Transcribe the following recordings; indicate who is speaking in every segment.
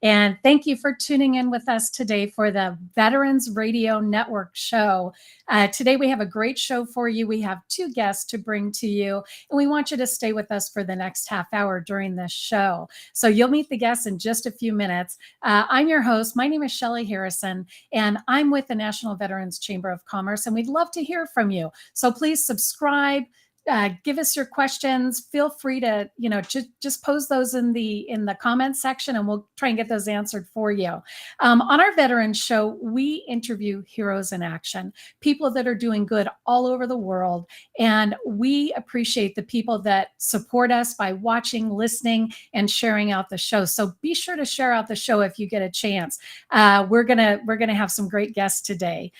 Speaker 1: And thank you for tuning in with us today for the Veterans Radio Network show. Today we have a great show for you. We have two guests to bring to you, and we want you to stay with us for the next half hour during this show. So you'll meet the guests in just a few minutes. I'm your host. My name is Shelley Harrison, and I'm with the National Veterans Chamber of Commerce, and we'd love to hear from you. So please subscribe. Give us your questions. Feel free to, just pose those in the comments section, and we'll try and get those answered for you. On our Veterans Show, we interview heroes in action, people that are doing good all over the world, and we appreciate the people that support us by watching, listening, and sharing out the show. So be sure to share out the show if you get a chance. We're gonna have some great guests today.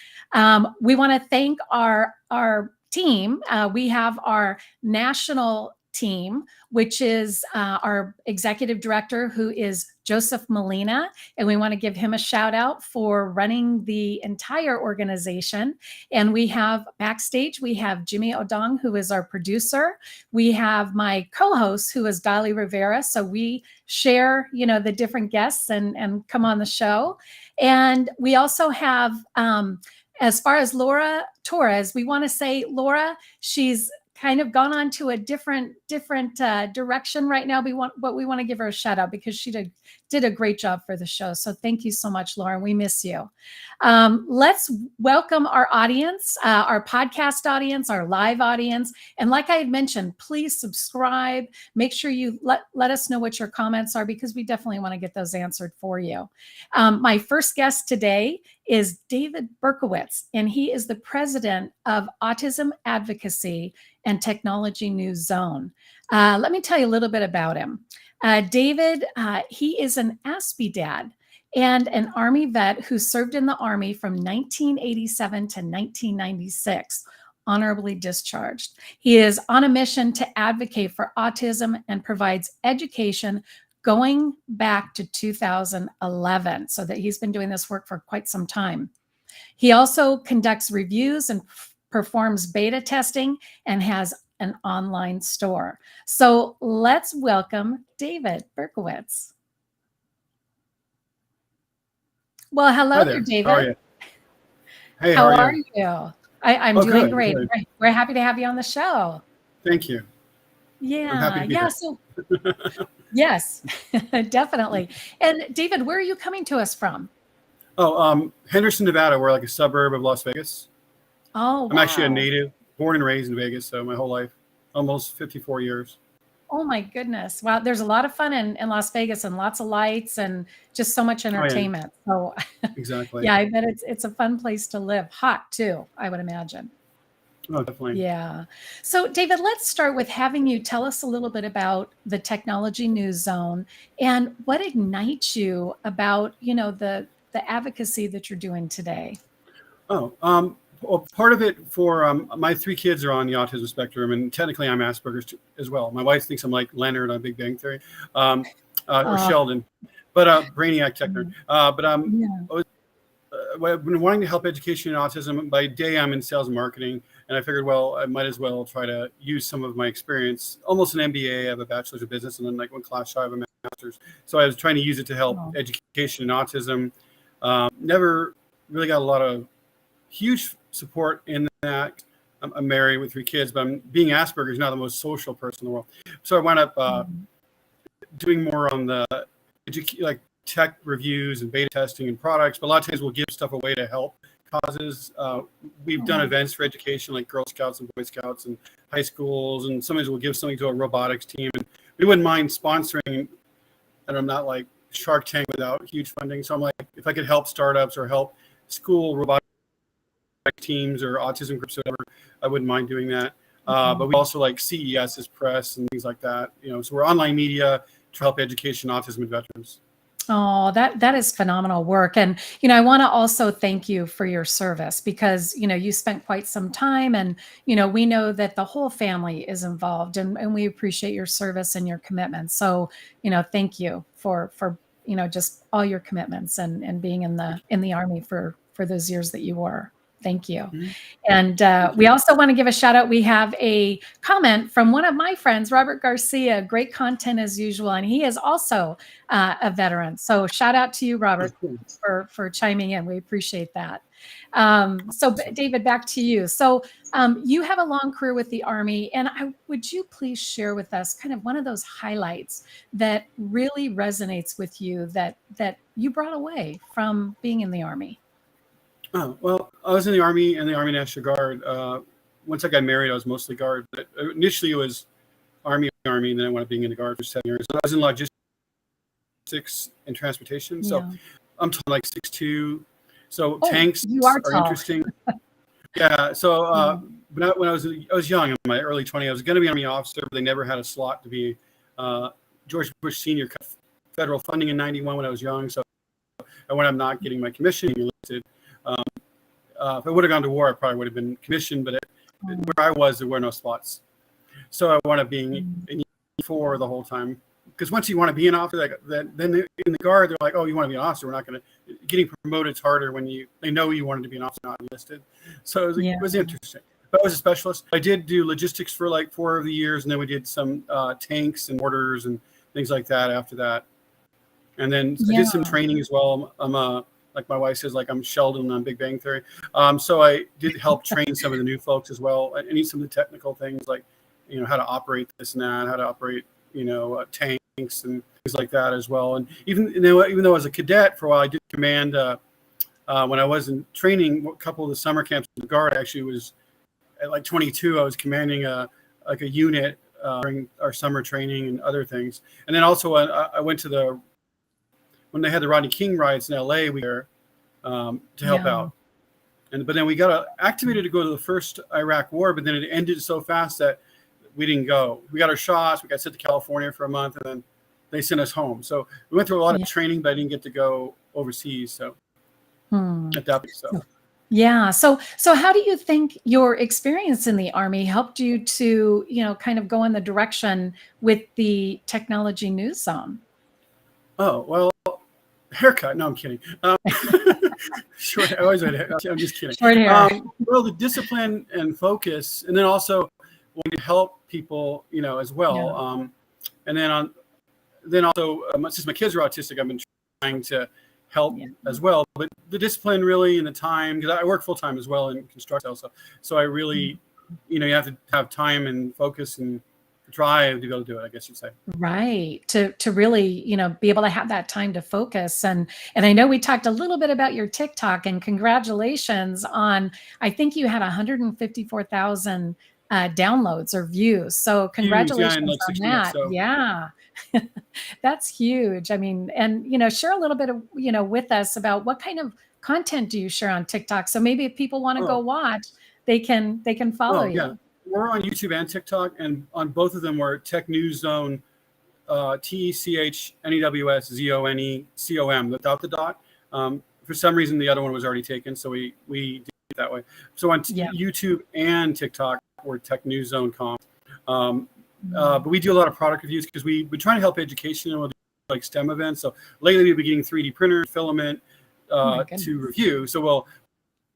Speaker 1: We want to thank our team. We have our national team, which is our executive director, who is Joseph Molina, and we want to give him a shout out for running the entire organization. And we have backstage, we have Jimmy Odong, who is our producer. We have my co-host, who is Dali Rivera. So we share, the different guests and come on the show. And we also have, as far as Laura Torres, we want to say, Laura, she's kind of gone on to a different direction right now. We want to give her a shout out because she did a great job for the show. So thank you so much, Laura. We miss you. Let's welcome our audience, our podcast audience, our live audience. And like I had mentioned, please subscribe. Make sure you let us know what your comments are, because we definitely want to get those answered for you. My first guest today is David Berkowitz, and he is the president of Autism Advocacy and Technology News Zone. Let me tell you a little bit about him. David, he is an ASPE dad and an Army vet who served in the Army from 1987 to 1996, honorably discharged. He is on a mission to advocate for autism and provides education going back to 2011, so that he's been doing this work for quite some time. He also conducts reviews and performs beta testing and has an online store. So let's welcome David Berkowitz. Well, hello there, David.
Speaker 2: How are you? Hey,
Speaker 1: how are you? I'm doing
Speaker 2: good,
Speaker 1: great.
Speaker 2: Good.
Speaker 1: We're happy to have you on the show.
Speaker 2: Thank you.
Speaker 1: Yeah.
Speaker 2: I'm happy to be
Speaker 1: yeah.
Speaker 2: here.
Speaker 1: So yes, definitely. And David, where are you coming to us from?
Speaker 2: Oh, Henderson, Nevada. We're like a suburb of Las Vegas.
Speaker 1: Oh, wow.
Speaker 2: I'm actually a native, born and raised in Vegas, so my whole life, almost 54 years.
Speaker 1: Oh my goodness. Wow. There's a lot of fun in Las Vegas, and lots of lights and just so much entertainment.
Speaker 2: Oh, yeah.
Speaker 1: So
Speaker 2: Exactly.
Speaker 1: yeah, I bet it's a fun place to live. Hot too, I would imagine.
Speaker 2: Oh, definitely.
Speaker 1: Yeah. So David, let's start with having you tell us a little bit about the Technology News Zone and what ignites you about, the advocacy that you're doing today.
Speaker 2: Oh, well, part of it for my three kids are on the autism spectrum, and technically I'm Asperger's as well. My wife thinks I'm like Leonard on Big Bang Theory, or Sheldon, but Brainiac tech nerd. I've been wanting to help education in autism. By day, I'm in sales and marketing, and I figured, well, I might as well try to use some of my experience. Almost an MBA, I have a bachelor's of business, and then like one class shy of a master's. So I was trying to use it to help education in autism. Never really got a lot of huge support in that. I'm married with three kids, but being Asperger's, not the most social person in the world. So I wound up doing more on the tech reviews and beta testing and products, but a lot of times we'll give stuff away to help causes. We've done events for education like Girl Scouts and Boy Scouts and high schools, and sometimes we'll give something to a robotics team, and we wouldn't mind sponsoring, and I'm not like Shark Tank without huge funding. So I'm like, if I could help startups or help school robotics teams or autism groups or whatever, I wouldn't mind doing that. But we also like CES as press and things like that. So we're online media to help education, autism, and veterans.
Speaker 1: Oh, that is phenomenal work. And, I want to also thank you for your service, because, you spent quite some time, and, we know that the whole family is involved, and we appreciate your service and your commitment. So, thank you for just all your commitments and being in the Army for those years that you were. Thank you.
Speaker 2: Mhm.
Speaker 1: And
Speaker 2: Thank
Speaker 1: we
Speaker 2: you.
Speaker 1: also want to give a shout out. We have a comment from one of my friends, Robert Garcia. Great content as usual. And he is also a veteran. So shout out to you, Robert, for chiming in. We appreciate that. David, back to you. So you have a long career with the Army. And would you please share with us kind of one of those highlights that really resonates with you that you brought away from being in the Army?
Speaker 2: Oh, well, I was in the Army and the Army National Guard. Once I got married, I was mostly Guard. But initially, it was Army, and then I wound up being in the Guard for 7 years. I was in logistics and transportation. So
Speaker 1: Yeah.
Speaker 2: I'm like 6'2". So
Speaker 1: Oh,
Speaker 2: tanks
Speaker 1: you are
Speaker 2: are
Speaker 1: tall.
Speaker 2: interesting. Yeah. So
Speaker 1: Yeah.
Speaker 2: when I was young, in my early 20s, I was going to be an Army officer, but they never had a slot to be. George Bush Sr. cut federal funding in '91 when I was young, so I wound up not getting my commission enlisted. If I would have gone to war, I probably would have been commissioned, but where I was, there were no slots. So I wound up being in E4 the whole time. Because once you want to be an officer, then in the Guard, they're like, oh, you want to be an officer? We're not going to. Getting promoted is harder when they know you wanted to be an officer, not enlisted. So it was interesting. But I was a specialist. I did do logistics for like 4 of the years, and then we did some tanks and mortars and things like that after that. And then I did some training as well. I'm like my wife says, like I'm Sheldon on Big Bang Theory. So I did help train some of the new folks as well. I need some of the technical things like, how to operate this and that, how to operate, tanks and things like that as well. And even though I was a cadet for a while, I did command when I was in training. A couple of the summer camps in the Guard, I actually was at like 22. I was commanding a unit during our summer training and other things. And then also I went to when they had the Rodney King riots in LA, we were to help out. But then we got activated to go to the first Iraq war, but then it ended so fast that we didn't go. We got our shots. We got sent to California for a month, and then they sent us home. So we went through a lot of training, but I didn't get to go overseas. So at that point, so.
Speaker 1: Yeah. So how do you think your experience in the Army helped you to, kind of go in the direction with the Technology News Zone?
Speaker 2: Oh, well, haircut. No, I'm kidding. Short. I always I'm just kidding.
Speaker 1: Short hair.
Speaker 2: Well, the discipline and focus, and then also wanting to help people, as well. And then also, since my kids are autistic, I've been trying to help as well. But the discipline really and the time, because I work full time as well in construction also. So I really, you have to have time and focus and drive to be able to do it, I guess you'd say.
Speaker 1: Right. To really, be able to have that time to focus. And I know we talked a little bit about your TikTok, and congratulations on, I think you had 154,000 downloads or views. So congratulations
Speaker 2: like
Speaker 1: on that.
Speaker 2: So.
Speaker 1: Yeah. That's huge. I mean, and, share a little bit of, with us about what kind of content do you share on TikTok? So maybe if people want to go watch, they can follow you.
Speaker 2: Yeah. We're on YouTube and TikTok, and on both of them we're Tech News Zone, TECHNEWSZONECOM without the dot. For some reason, the other one was already taken, so we did it that way. So on YouTube and TikTok, we're Tech News Zone com. But we do a lot of product reviews because we've been trying to help education, and we'll do like STEM events. So lately we've been getting 3D printer filament to review. So we'll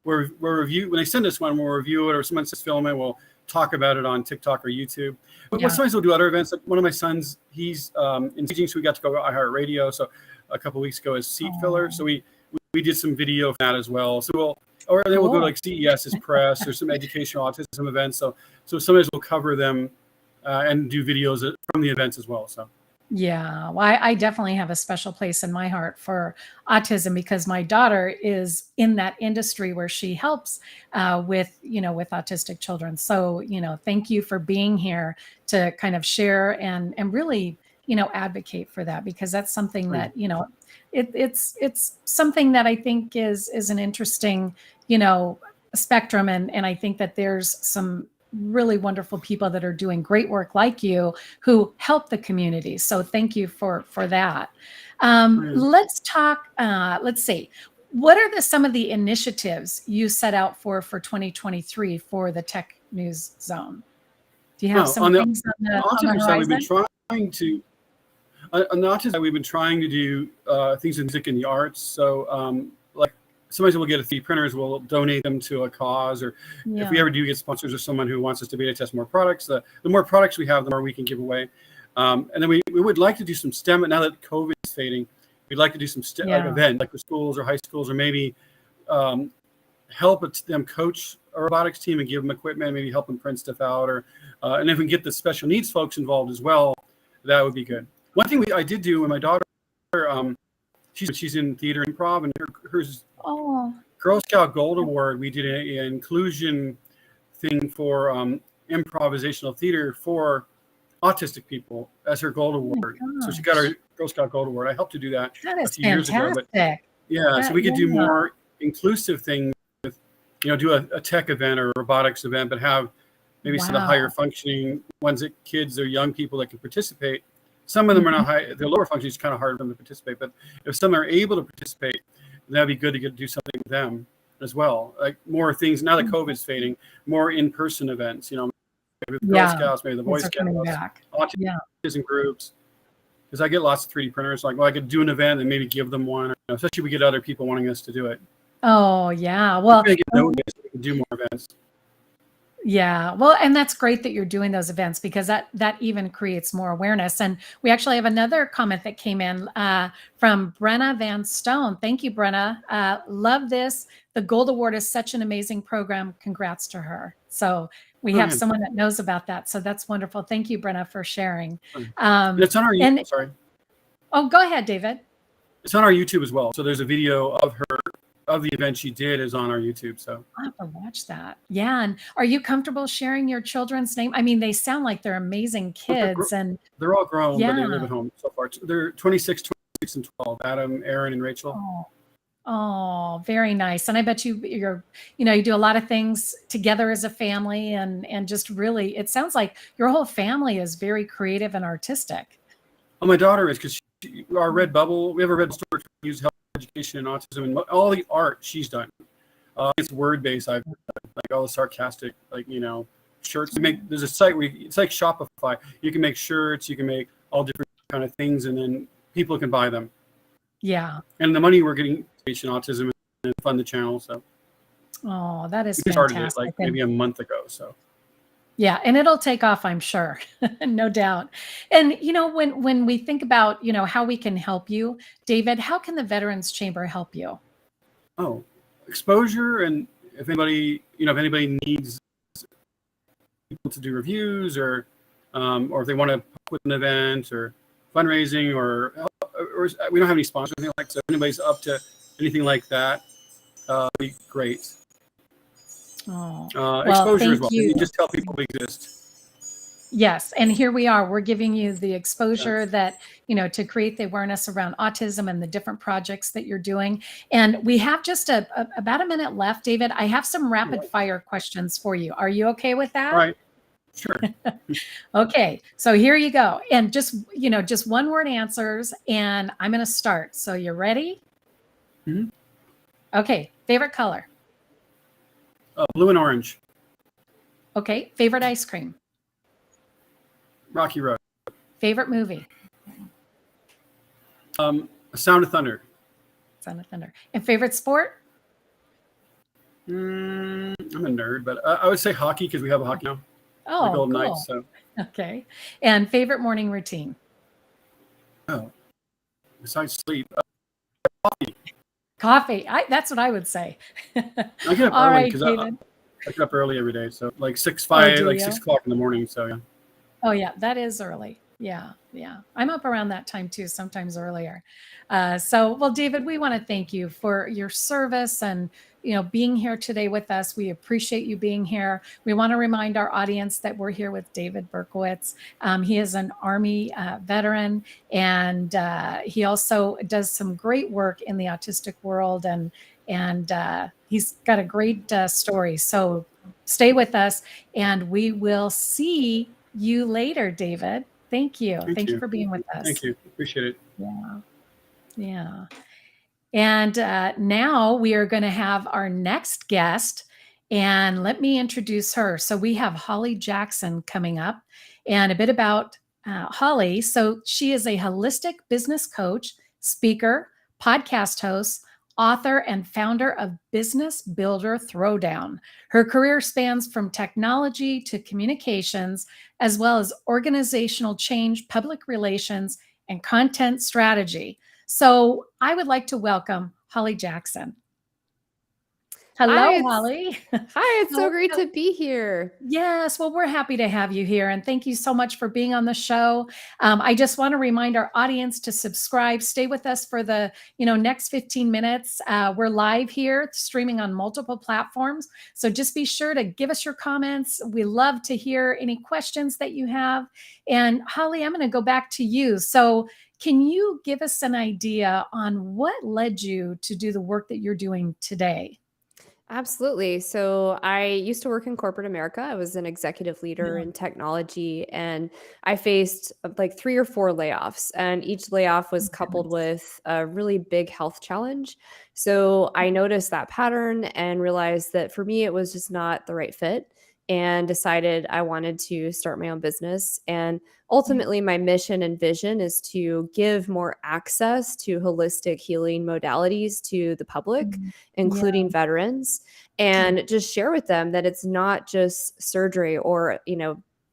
Speaker 2: review when they send us one, we'll review it, or someone says filament, we'll talk about it on TikTok or YouTube. But sometimes we'll do other events. Like one of my sons, he's in teaching, so we got to go to iHeartRadio. So a couple of weeks ago as seat filler. So we did some video of that as well. So we'll go to like CES's press or some educational autism events. So sometimes we'll cover them and do videos from the events as well. So.
Speaker 1: Yeah, well, I definitely have a special place in my heart for autism because my daughter is in that industry where she helps with autistic children. So, thank you for being here to kind of share and really, advocate for that, because that's something that, it's something that I think is an interesting, spectrum. And I think that there's some really wonderful people that are doing great work like you who help the community. So thank you for that. Let's talk, let's see. What are some of the initiatives you set out for 2023 for the Tech News Zone? Do you have some things on the horizon?
Speaker 2: We've been trying to, on the autism side, we've been trying to do things in music and the arts. So like sometimes we'll get a 3D printers, we'll donate them to a cause, or if we
Speaker 1: Yeah.
Speaker 2: ever do get sponsors or someone who wants us to beta test more products, the more products we have, the more we can give away. And then we would like to do some STEM, now that COVID is fading, we'd like to do some STEM like
Speaker 1: Yeah.
Speaker 2: event, like with schools or high schools, or maybe help them coach a robotics team and give them equipment, maybe help them print stuff out, or and if we can get the special needs folks involved as well, that would be good. One thing I did do when my daughter, she's in theater and improv, and her
Speaker 1: Oh,
Speaker 2: Girl Scout Gold Award, we did an inclusion thing for improvisational theater for autistic people as her Gold Award. So she got her Girl Scout Gold Award. I helped to do that
Speaker 1: that
Speaker 2: a
Speaker 1: is
Speaker 2: few years ago. But
Speaker 1: fantastic.
Speaker 2: yeah, so we could do
Speaker 1: Yeah.
Speaker 2: more inclusive things with, do a tech event or a robotics event, but have maybe some of the higher
Speaker 1: Wow.
Speaker 2: functioning ones that kids or young people that can participate. Some of them are not high, they're lower functioning, it's kind of hard for them to participate. But if some are able to participate, that'd be good to do something with them as well. Like more things, now that COVID's fading, more in-person events, maybe the Girl
Speaker 1: Yeah.
Speaker 2: Scouts, maybe the Boy
Speaker 1: Things are coming
Speaker 2: Scouts,
Speaker 1: back.
Speaker 2: autism
Speaker 1: Yeah.
Speaker 2: groups. Because I get lots of 3D printers. Like, well, I could do an event and maybe give them one, especially if we get other people wanting us to do it.
Speaker 1: Oh, yeah. Well,
Speaker 2: We can do more events.
Speaker 1: yeah. Well, and that's great that you're doing those events, because that even creates more awareness. And we actually have another comment that came in from Brenna Van Stone. Thank you, Brenna. Love this. The Gold Award is such an amazing program. Congrats to her. So we have someone that knows about that. So that's wonderful. Thank you, Brenna, for sharing.
Speaker 2: It's on our YouTube. Sorry.
Speaker 1: Oh, go ahead, David.
Speaker 2: It's on our YouTube as well. So there's a video of the event she did is on our YouTube. So
Speaker 1: I'll have to watch that. Yeah. And are you comfortable sharing your children's name? I mean, they sound like they're amazing kids, and
Speaker 2: they're all grown, but they live
Speaker 1: yeah.
Speaker 2: at home so far. They're 26, and 12. Adam, Aaron, and Rachel.
Speaker 1: Oh, very nice. And I bet you do a lot of things together as a family, and just really, it sounds like your whole family is very creative and artistic.
Speaker 2: Oh, my daughter is, because our Red Bubble, we have a Red Store to use health education and autism, and all the art she's done. It's word based. I've done, like all the sarcastic, shirts. There's a site where it's like Shopify. You can make shirts, you can make all different kind of things, and then people can buy them.
Speaker 1: Yeah.
Speaker 2: And the money we're getting education autism and fund the channel. So
Speaker 1: oh, that is
Speaker 2: we started
Speaker 1: fantastic.
Speaker 2: it like maybe a month ago. So
Speaker 1: yeah, and it'll take off, I'm sure. No doubt. And when we think about how we can help you, David, how can the Veterans Chamber help you?
Speaker 2: Oh, exposure, and if anybody needs people to do reviews, or if they want to help with an event or fundraising, or we don't have any sponsors or anything like that. So if anybody's up to anything like that, it'd be great.
Speaker 1: Oh,
Speaker 2: exposure as
Speaker 1: thank
Speaker 2: well.
Speaker 1: you.
Speaker 2: You just tell people we exist.
Speaker 1: Yes. And here we are. We're giving you the exposure that, to create the awareness around autism and the different projects that you're doing. And we have just about a minute left, David. I have some rapid fire questions for you. Are you okay with that?
Speaker 2: All right. Sure.
Speaker 1: Okay. So here you go. And just one word answers, and I'm going to start. So you ready?
Speaker 2: Mm-hmm.
Speaker 1: Okay. Favorite color?
Speaker 2: Blue and orange.
Speaker 1: Okay. Favorite ice cream?
Speaker 2: Rocky Road.
Speaker 1: Favorite movie?
Speaker 2: Sound of Thunder.
Speaker 1: Sound of Thunder. And favorite sport?
Speaker 2: I'm a nerd, but I would say hockey, because we have a hockey now.
Speaker 1: Oh,
Speaker 2: the Golden
Speaker 1: cool.
Speaker 2: Knights. So.
Speaker 1: Okay. And favorite morning routine?
Speaker 2: Oh, besides sleep,
Speaker 1: Coffee. That's what I would say.
Speaker 2: I get up
Speaker 1: All
Speaker 2: early,
Speaker 1: right,
Speaker 2: because
Speaker 1: David.
Speaker 2: I get up early every day. So like 6 o'clock in the morning. So yeah.
Speaker 1: Oh yeah, that is early. Yeah. I'm up around that time too, sometimes earlier. Well, David, we want to thank you for your service and being here today with us. We appreciate you being here. We want to remind our audience that we're here with David Berkowitz. He is an Army veteran, and he also does some great work in the autistic world, and he's got a great story. So stay with us, and we will see you later, David. Thank you. Thank you for being with us.
Speaker 2: Thank you. Appreciate it.
Speaker 1: Yeah. And now we are going to have our next guest, and let me introduce her. So we have Holly Jackson coming up, and a bit about Holly. So she is a holistic business coach, speaker, podcast host, author and founder of Business Builder Throwdown. Her career spans from technology to communications, as well as organizational change, public relations, and content strategy. So I would like to welcome Holly Jackson.
Speaker 3: Hi,
Speaker 1: Hello,
Speaker 3: it's
Speaker 1: Holly.
Speaker 3: hi, it's so great
Speaker 1: How-
Speaker 3: to be here.
Speaker 1: Yes, well, we're happy to have you here, and thank you so much for being on the show. I just want to remind our audience to subscribe. Stay with us for the next 15 minutes. We're live here, streaming on multiple platforms, so just be sure to give us your comments. We love to hear any questions that you have. And Holly, I'm going to go back to you. So, can you give us an idea on what led you to do the work that you're doing today?
Speaker 3: Absolutely. So I used to work in corporate America. I was an executive leader
Speaker 1: Yeah.
Speaker 3: in technology, and I faced like 3 or 4 layoffs, and each layoff was
Speaker 1: Oh,
Speaker 3: coupled
Speaker 1: goodness.
Speaker 3: with a really big health challenge. So I noticed that pattern and realized that for me, it was just not the right fit, and decided I wanted to start my own business. And
Speaker 1: Yeah.
Speaker 3: ultimately, my mission and vision is to give more access to holistic healing modalities to the public,
Speaker 1: Mm.
Speaker 3: including
Speaker 1: Yeah.
Speaker 3: veterans,
Speaker 1: Yeah.
Speaker 3: and just share with them that it's not just surgery or,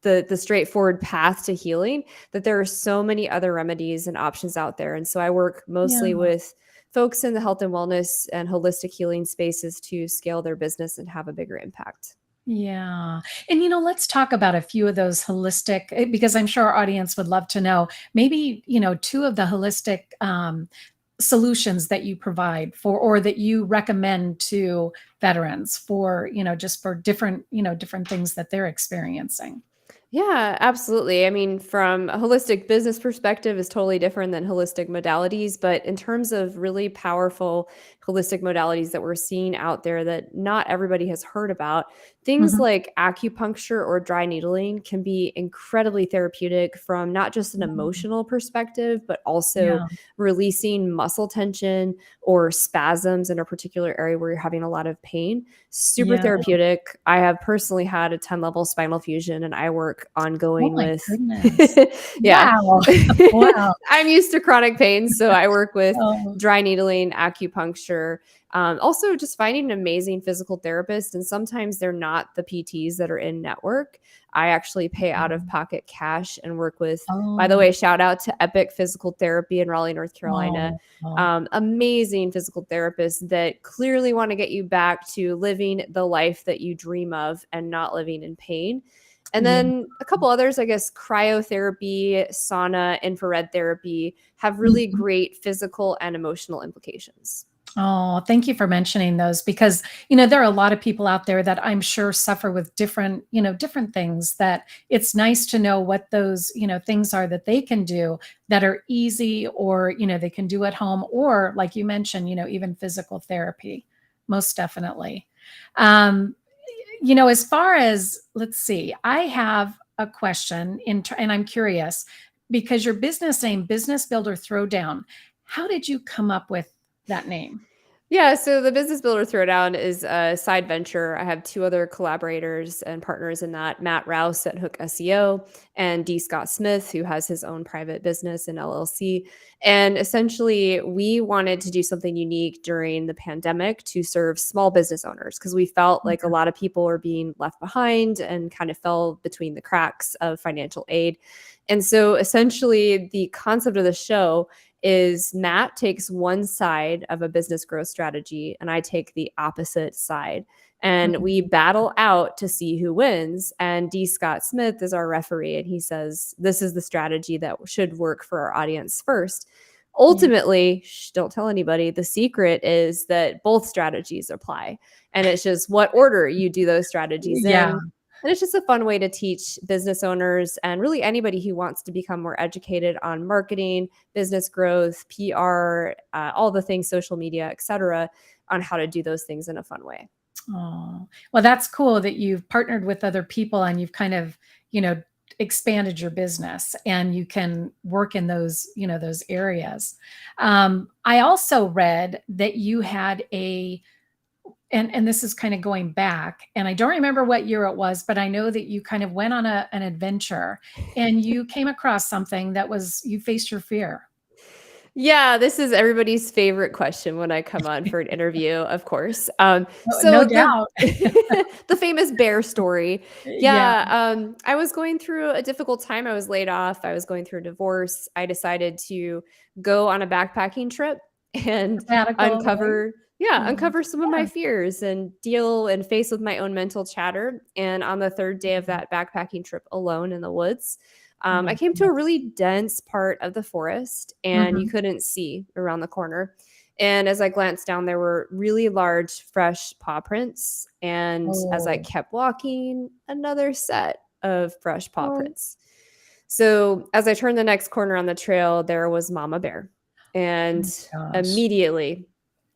Speaker 3: the straightforward path to healing, that there are so many other remedies and options out there. And so I work mostly
Speaker 1: Yeah.
Speaker 3: with folks in the health and wellness and holistic healing spaces to scale their business and have a bigger impact.
Speaker 1: Yeah. And let's talk about a few of those holistic, because I'm sure our audience would love to know maybe, two of the holistic solutions that you provide for, or that you recommend to veterans for, just for different, different things that they're experiencing.
Speaker 3: Yeah, absolutely. I mean, from a holistic business perspective is totally different than holistic modalities, but in terms of really powerful holistic modalities that we're seeing out there that not everybody has heard about, things
Speaker 1: Mhm.
Speaker 3: like acupuncture or dry needling can be incredibly therapeutic from not just an emotional perspective, but also
Speaker 1: Yeah.
Speaker 3: releasing muscle tension or spasms in a particular area where you're having a lot of pain. Super
Speaker 1: Yeah.
Speaker 3: therapeutic. I have personally had a 10-level spinal fusion, and I work
Speaker 1: Oh
Speaker 3: ongoing
Speaker 1: my
Speaker 3: with
Speaker 1: goodness.
Speaker 3: yeah.
Speaker 1: Wow. Wow.
Speaker 3: I'm used to chronic pain, so I work with
Speaker 1: Oh,
Speaker 3: dry needling, acupuncture, also just finding an amazing physical therapist. And sometimes they're not the PTs that are in network. I actually pay out of pocket cash and work with, by the
Speaker 1: oh,
Speaker 3: way, shout out to Epic Physical Therapy in Raleigh, North Carolina.
Speaker 1: oh, oh.
Speaker 3: Amazing physical therapists that clearly want to get you back to living the life that you dream of and not living in pain. And
Speaker 1: Yeah.
Speaker 3: then a couple others, I guess, cryotherapy, sauna, infrared therapy have really
Speaker 1: Mhm.
Speaker 3: great physical and emotional implications.
Speaker 1: Oh, thank you for mentioning those, because, there are a lot of people out there that I'm sure suffer with different, different things, that it's nice to know what those, things are that they can do that are easy, or, they can do at home, or like you mentioned, even physical therapy, most definitely. Um, as far as, let's see, I have a question and I'm curious, because your business name, Business Builder Throwdown, how did you come up with that name?
Speaker 3: Yeah, so the Business Builder Throwdown is a side venture. I have 2 other collaborators and partners in that, Matt Rouse at Hook SEO and D. Scott Smith, who has his own private business and LLC. And essentially, we wanted to do something unique during the pandemic to serve small business owners, because we felt like a lot of people were being left behind and kind of fell between the cracks of financial aid. And so essentially, the concept of the show is Matt takes one side of a business growth strategy and I take the opposite side. And we
Speaker 1: Mhm.
Speaker 3: battle out to see who wins. And D. Scott Smith is our referee, and he says, this is the strategy that should work for our audience first.
Speaker 1: Yeah.
Speaker 3: Ultimately, don't tell anybody. The secret is that both strategies apply. And it's just what order you do those strategies
Speaker 1: Yeah.
Speaker 3: in. And it's just a fun way to teach business owners and really anybody who wants to become more educated on marketing, business growth, PR, all the things, social media, et cetera, on how to do those things in a fun way.
Speaker 1: Oh, well, that's cool that you've partnered with other people and you've kind of, expanded your business, and you can work in those, those areas. I also read that you had and this is kind of going back, and I don't remember what year it was, but I know that you kind of went on an adventure, and you came across something that was, you faced your fear.
Speaker 3: Yeah, this is everybody's favorite question when I come on for an interview, of course.
Speaker 1: No
Speaker 3: So
Speaker 1: doubt.
Speaker 3: the famous bear story.
Speaker 1: Yeah.
Speaker 3: Yeah, I was going through a difficult time. I was laid off. I was going through a divorce. I decided to go on a backpacking trip and
Speaker 1: Sabbatical, right? Mhm.
Speaker 3: uncover some of my
Speaker 1: Yeah.
Speaker 3: fears and deal and face with my own mental chatter. And on the third day of that backpacking trip alone in the woods,
Speaker 1: Oh
Speaker 3: I
Speaker 1: my
Speaker 3: came to a
Speaker 1: goodness.
Speaker 3: really dense part of the forest and you
Speaker 1: Mhm.
Speaker 3: couldn't see around the corner. And as I glanced down, there were really large, fresh paw prints. And as I
Speaker 1: Oh.
Speaker 3: kept walking, another set of fresh paw
Speaker 1: Oh
Speaker 3: prints. So as I turned the next corner on the trail, there was Mama Bear. And
Speaker 1: my gosh.
Speaker 3: immediately,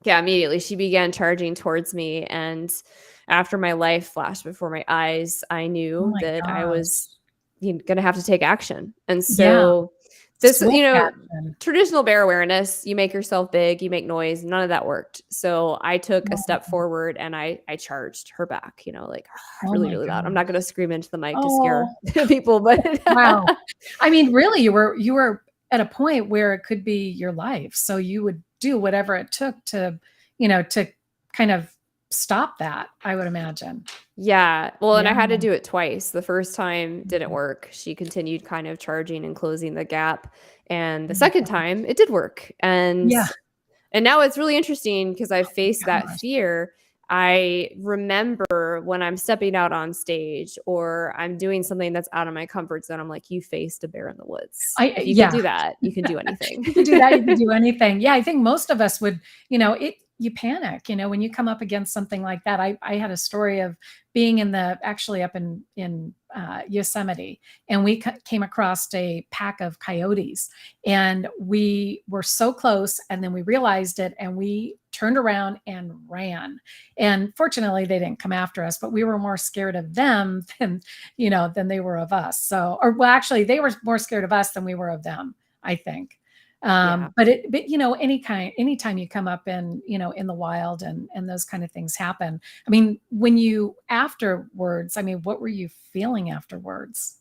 Speaker 3: immediately she began charging towards me. And after my life flashed before my eyes, I
Speaker 1: Oh
Speaker 3: knew
Speaker 1: my
Speaker 3: that I was
Speaker 1: gosh.
Speaker 3: going to have to take action. And
Speaker 1: Yeah.
Speaker 3: so this,
Speaker 1: Swift action.
Speaker 3: traditional bear awareness, you make yourself big, you make noise, none of that worked. So I took a step
Speaker 1: Oh,
Speaker 3: forward and I charged her back, like
Speaker 1: oh
Speaker 3: really,
Speaker 1: my
Speaker 3: really loud. I'm not
Speaker 1: gosh.
Speaker 3: going to scream into the mic to
Speaker 1: Oh,
Speaker 3: scare people, but
Speaker 1: wow. I mean, really, you were at a point where it could be your life. So you would do whatever it took to kind of stop that, I would imagine.
Speaker 3: yeah. Well, and
Speaker 1: Yeah.
Speaker 3: I had to do it twice. The first time didn't
Speaker 1: Mhm.
Speaker 3: work. She continued kind of charging and closing the gap. And
Speaker 1: Oh
Speaker 3: the
Speaker 1: my
Speaker 3: second
Speaker 1: god.
Speaker 3: time it did work.
Speaker 1: Yeah.
Speaker 3: And now it's really interesting because I faced that
Speaker 1: Gosh.
Speaker 3: fear. I remember when I'm stepping out on stage or I'm doing something that's out of my comfort zone, I'm like, you faced a bear in the woods. If you can
Speaker 1: Yeah.
Speaker 3: do that, you can do anything.
Speaker 1: You could do that, you could do anything. Yeah, I think most of us would, you panic, when you come up against something like that. I had a story of being actually up in Yosemite, and we came across a pack of coyotes, and we were so close, and then we realized it, and we turned around and ran. And fortunately, they didn't come after us, but we were more scared of them than they were of us. So, or well, actually, they were more scared of us than we were of them, I think.
Speaker 3: Yeah.
Speaker 1: But anytime you come up in the wild and those kind of things happen. I mean, when you afterwards, I mean, what were you feeling afterwards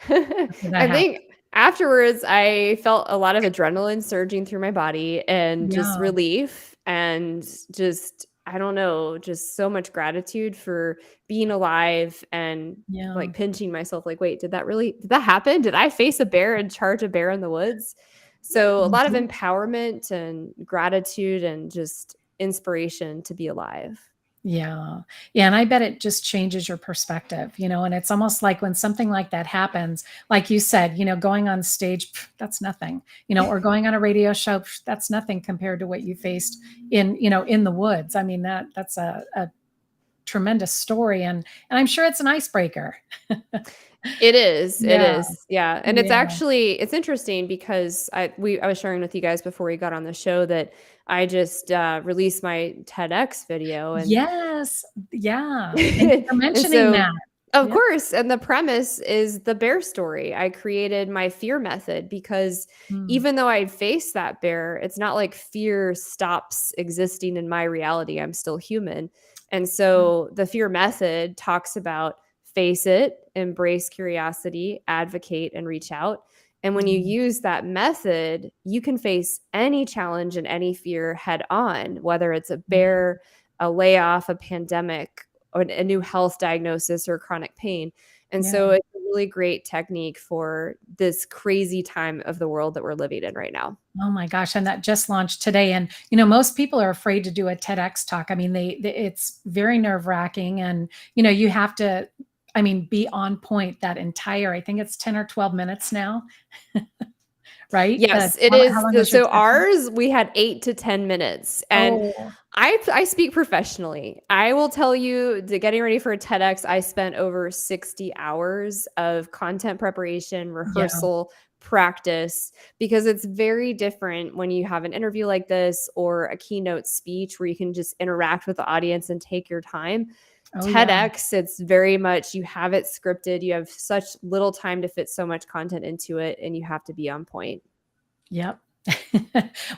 Speaker 1: after that
Speaker 3: I
Speaker 1: happened?
Speaker 3: think afterwards, I felt a lot of adrenaline surging through my body and just
Speaker 1: Yeah,
Speaker 3: relief and just, I don't know, just so much gratitude for being alive and
Speaker 1: yeah.
Speaker 3: like pinching myself, like, wait, did that happen? Did I face a bear and charge a bear in the woods? So a lot of
Speaker 1: Mhm.
Speaker 3: empowerment and gratitude and just inspiration to be alive.
Speaker 1: Yeah. Yeah, and I bet it just changes your perspective, and it's almost like when something like that happens, like you said, going on stage, that's nothing, or going on a radio show, that's nothing compared to what you faced in the woods. I mean, that's a tremendous story, and I'm sure it's an icebreaker.
Speaker 3: It is, it
Speaker 1: Yeah.
Speaker 3: is, yeah, and
Speaker 1: Yeah.
Speaker 3: it's interesting because I was sharing with you guys before we got on the show that I just, released my TEDx video and
Speaker 1: Yes. Yeah. Thank you for
Speaker 3: and
Speaker 1: mentioning
Speaker 3: so
Speaker 1: that.
Speaker 3: of
Speaker 1: Yeah.
Speaker 3: course, and the premise is the bear story. I created my fear method because
Speaker 1: Mm.
Speaker 3: even though I'd faced that bear, it's not like fear stops existing in my reality. I'm still human. And so the fear method talks about face it, embrace curiosity, advocate, and reach out. And when you
Speaker 1: Mm.
Speaker 3: use that method, you can face any challenge and any fear head on, whether it's a
Speaker 1: Yeah.
Speaker 3: bear, a layoff, a pandemic, or a new health diagnosis or chronic pain. And
Speaker 1: Yeah.
Speaker 3: so it's a really great technique for this crazy time of the world that we're living in right now.
Speaker 1: Oh my gosh, and that just launched today. And most people are afraid to do a TEDx talk. I mean, it's very nerve-wracking, and you have to, I mean, be on point that entire, I think it's 10 or 12 minutes now, right?
Speaker 3: Yes, it
Speaker 1: How
Speaker 3: is.
Speaker 1: long was your
Speaker 3: So
Speaker 1: TED talk?
Speaker 3: ours, we had 8 to 10 minutes. And
Speaker 1: Oh,
Speaker 3: I speak professionally. I will tell you that getting ready for a TEDx, I spent over 60 hours of content preparation,
Speaker 1: yeah.
Speaker 3: rehearsal, practice, because it's very different when you have an interview like this or a keynote speech where you can just interact with the audience and take your time.
Speaker 1: Oh, yeah.
Speaker 3: TEDx, it's very much you have it scripted. You have such little time to fit so much content into it, and you have to be on point.
Speaker 1: Yep.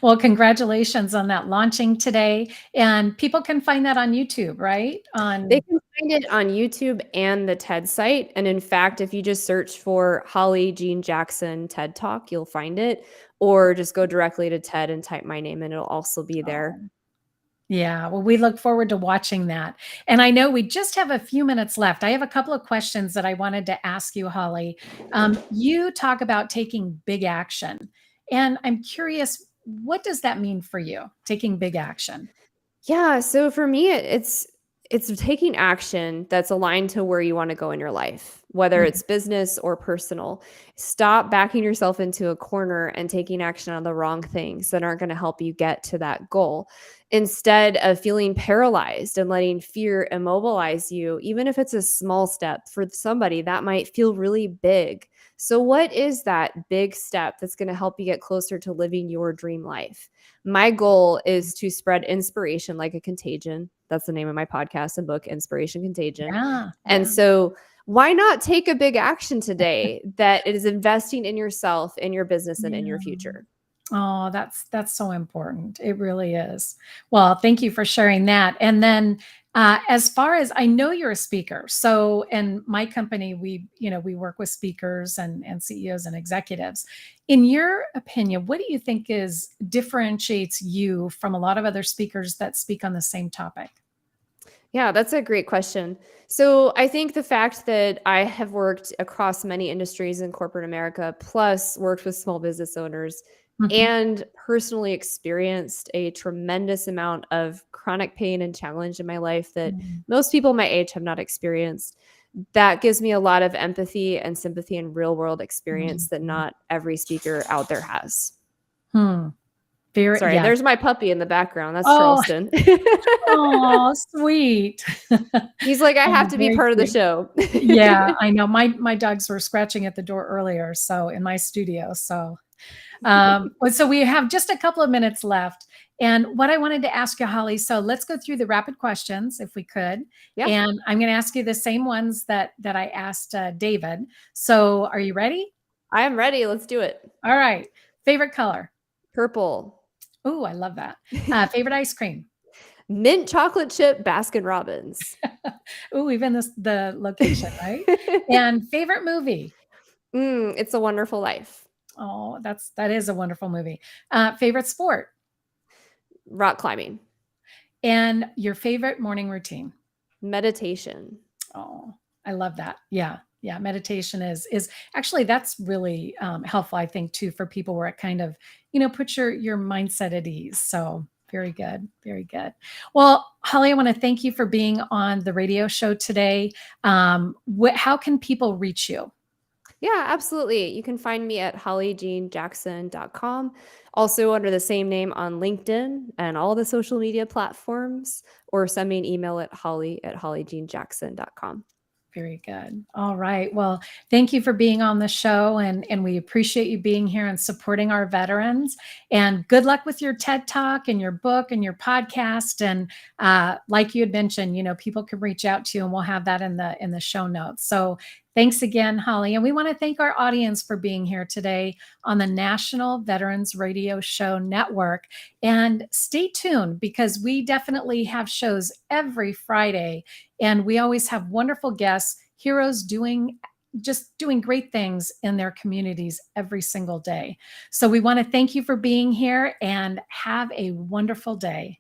Speaker 1: Well, congratulations on that launching today. And people can find that on YouTube, right?
Speaker 3: They can find it on YouTube and the TED site. And in fact, if you just search for Holly Jean Jackson TED Talk, you'll find it. Or just go directly to TED and type my name and it'll also be there.
Speaker 1: Yeah, well, we look forward to watching that. And I know we just have a few minutes left. I have a couple of questions that I wanted to ask you, Holly. You talk about taking big action, and I'm curious, what does that mean for you, taking big action?
Speaker 3: Yeah, so for me, it's taking action that's aligned to where you want to go in your life, whether it's business or personal. Stop backing yourself into a corner and taking action on the wrong things that aren't going to help you get to that goal. Instead of feeling paralyzed and letting fear immobilize you, even if it's a small step, for somebody that might feel really big. So, what is that big step that's going to help you get closer to living your dream life? My goal is to spread inspiration like a contagion. That's the name of my podcast and book, Inspiration Contagion.
Speaker 1: Yeah.
Speaker 3: And so, why not take a big action today that is investing in yourself, in your business, and in your future?
Speaker 1: Oh, that's so important. It really is. Well, thank you for sharing that. And then, as far as I know, you're a speaker. So, in my company, we work with speakers and CEOs and executives. In your opinion, what do you think differentiates you from a lot of other speakers that speak on the same topic?
Speaker 3: Yeah, that's a great question. So I think the fact that I have worked across many industries in corporate America, plus worked with small business owners,
Speaker 1: Mhm.
Speaker 3: and personally experienced a tremendous amount of chronic pain and challenge in my life that
Speaker 1: Mm.
Speaker 3: most people my age have not experienced, that gives me a lot of empathy and sympathy and real world experience that
Speaker 1: Mhm.
Speaker 3: not every speaker out there has.
Speaker 1: Hmm. Very,
Speaker 3: Sorry,
Speaker 1: yes.
Speaker 3: there's my puppy in the background. That's
Speaker 1: Oh,
Speaker 3: Charleston.
Speaker 1: oh, sweet.
Speaker 3: He's like, I have
Speaker 1: Oh,
Speaker 3: to be
Speaker 1: very
Speaker 3: part of the
Speaker 1: cute.
Speaker 3: show.
Speaker 1: Yeah, I know. My dogs were scratching at the door earlier, so in my studio. So we have just a couple of minutes left. And what I wanted to ask you, Holly, so let's go through the rapid questions if we could.
Speaker 3: Yeah,
Speaker 1: And I'm going to ask you the same ones that I asked David. So are you ready?
Speaker 3: I am ready. Let's do it.
Speaker 1: All right. Favorite color?
Speaker 3: Purple.
Speaker 1: Oh, I love that. Favorite ice cream?
Speaker 3: Mint chocolate chip Baskin Robbins.
Speaker 1: Oh, even the location, right? And favorite movie?
Speaker 3: It's a Wonderful Life.
Speaker 1: Oh, that is a wonderful movie. Favorite sport?
Speaker 3: Rock climbing.
Speaker 1: And your favorite morning routine?
Speaker 3: Meditation.
Speaker 1: Oh, I love that. Yeah. Yeah. Meditation is actually, that's really helpful, I think, too, for people where it kind of, puts your mindset at ease. So very good. Very good. Well, Holly, I want to thank you for being on the radio show today. How can people reach you?
Speaker 3: Yeah, absolutely. You can find me at hollyjeanjackson.com. Also under the same name on LinkedIn and all the social media platforms, or send me an email at holly@hollyjeanjackson.com.
Speaker 1: Very good. All right. Well, thank you for being on the show, and we appreciate you being here and supporting our veterans. And good luck with your TED Talk and your book and your podcast. And like you had mentioned, people can reach out to you, and we'll have that in the show notes. So thanks again, Holly. And we want to thank our audience for being here today on the National Veterans Radio Show Network. And stay tuned, because we definitely have shows every Friday. And we always have wonderful guests, heroes doing great things in their communities every single day. So we want to thank you for being here, and have a wonderful day.